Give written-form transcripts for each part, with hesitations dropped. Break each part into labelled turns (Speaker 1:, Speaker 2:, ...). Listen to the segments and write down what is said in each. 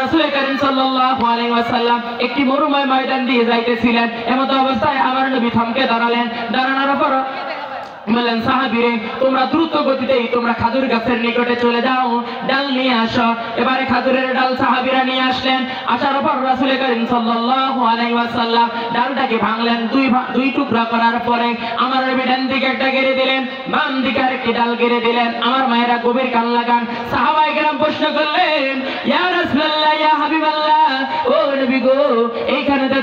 Speaker 1: রাসূল করিম সাল্লাল্লাহু আলাইহি ওয়াসাল্লাম একটি মরুময় ময়দান দিয়ে যাইতেছিলেন। এমত অবস্থায় আমার নবী থমকে দাঁড়ালেন। দাঁড়ানোর পর বললেন, সাহাবীরে তোমরা দ্রুত গতিতে তোমরা খাজুর গাছের নিকটে চলে যাও, ডাল নিয়ে আসো। এবারে খাজুরের ডাল সাহাবীরা নিয়ে আসলেন। আসার পর রাসূল করিম সাল্লাল্লাহু আলাইহি ওয়াসাল্লাম ডালটাকে ভাঙলেন। দুই টুকরা করার পরে আমার নবী ডান দিকে একটা গেড়ে দিলেন, বাম দিকে আরেকটি ডাল গেড়ে দিলেন। আমার মায়েরা গভীর কান লাগান। সাহাবায়ে কেরাম প্রশ্ন করলেন, ইয়া রাসূলুল্লাহ, ইয়া হাবিবাল্লাহ, ও নবী গো, এইখানে তো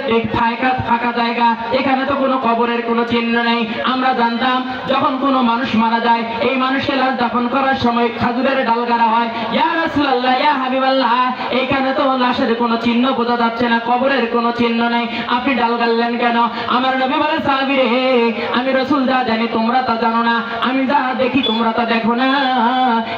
Speaker 1: ফাঁকা জায়গা, এখানে তো কোনো কবরের কোনো চিহ্ন নেই। আমরা জানতাম যখন কোনো মানুষ মারা যায় এই মানুষকে লাশ দাফন করার সময় খাজুরের ডাল গাড়া হয়। ইয়া রাসূলুল্লাহ, ইয়া হাবিবাল্লাহ, এইখানে তো লাশের কোনো চিহ্ন বোঝা যাচ্ছে না, কবরের কোনো চিহ্ন নেই, আপনি ডাল গাড়লেন কেন? আমার নবী বলেন, সাহাবীরে আমি রাসূল যা জানি তোমরা তা জানো না, আমি যা দেখি তোমরা তা দেখো না।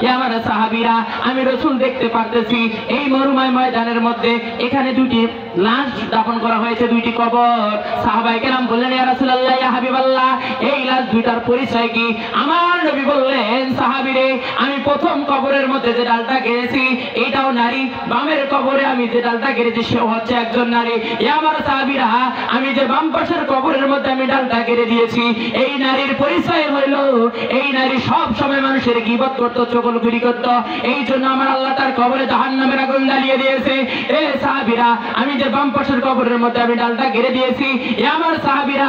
Speaker 1: ইয়া আমার সাহাবীরা, আমি রাসূল দেখতে পারতেছি এই মরুময় ময়দানের মধ্যে এখানে দুটি লাশ দাফন করা হয়েছে, দুইটি কবর। সাহাবায়ে কেরাম বললেন, ইয়া রাসূলুল্লাহ, ইয়া হাবিবাল্লাহ, এই লাশ দুইটার পরিচয় কি? আমার নবী বললেন, সাহাবীরে আমি প্রথম কবরের মধ্যে যে ডালটা গেড়েছি এটাও নারী, বামের কবরে আমি যে ডালটা গেড়েছি সেও হচ্ছে একজন নারী। এ আমার সাহাবীরা, আমি যে বাম পাশের কবরের মধ্যে আমি ডালটা গেড়ে দিয়েছি এই নারীর পরিচয় হইল এই নারী সব সময় মানুষের গীবত করত, চগলখুরি করত, এই জন্য আমার আল্লাহ তার কবরে জাহান্নামের আগুন জ্বালিয়ে দিয়েছে। এ সাহাবীরা, আমি যে বাম পাশের কবরের মধ্যে আমি ডালটা গেড়ে দিয়েছি এ আমার সাহাবীরা,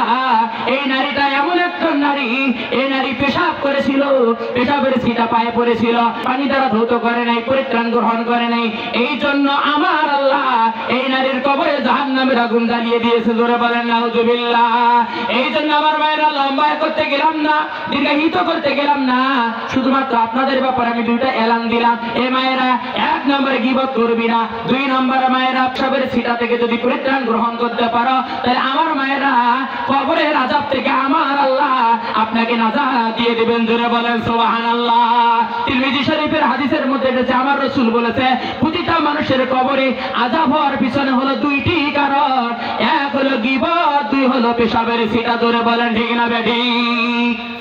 Speaker 1: এই নারীটা এমন একটা নারী, এই নারী পেশাব করেছিল, পেশাবের ছিটা পায়ে পড়েছিল, পানি দ্বারা ধৌত করে নাই, পরিত্রাণ গ্রহণ করে নাই, এই জন্য আমার আল্লাহ এই নারীর কবরে জাহান্নামের আগুন জ্বালিয়ে দিয়েছে। জোরে বলেন নাউজুবিল্লাহ। এই জন্য আমার মায়েরা লম্বা করতে গেলাম না, দীর্ঘায়িত করতে গেলাম না, শুধুমাত্র আপনাদের ব্যাপারে আমি দুইটা এলান দিলাম। এ মায়েরা, এক নম্বরে গীবত করবি না, দুই নম্বরে মায়েরা পেশাবের ছিটা থেকে যদি পরিত্রাণ গ্রহণ করতে পারো তাহলে আমার মায়েরা কবরের আযাব থেকে আমার আল্লাহ আপনাকে নাজাত দিয়ে দিবেন। জোরে বলেন সুবহানাল্লাহ। তিরমিজি শরীফের হাদিসের মধ্যে এসেছে, আমার রাসূল বলেছে প্রতিটা মানুষের কবরে আযাব হওয়ার পিছনে হলো দুইটি কারণ, এক হলো গীবত, দুই হলো পেশাবের ছিটা। জোরে বলেন ঠিক না বেঠিক?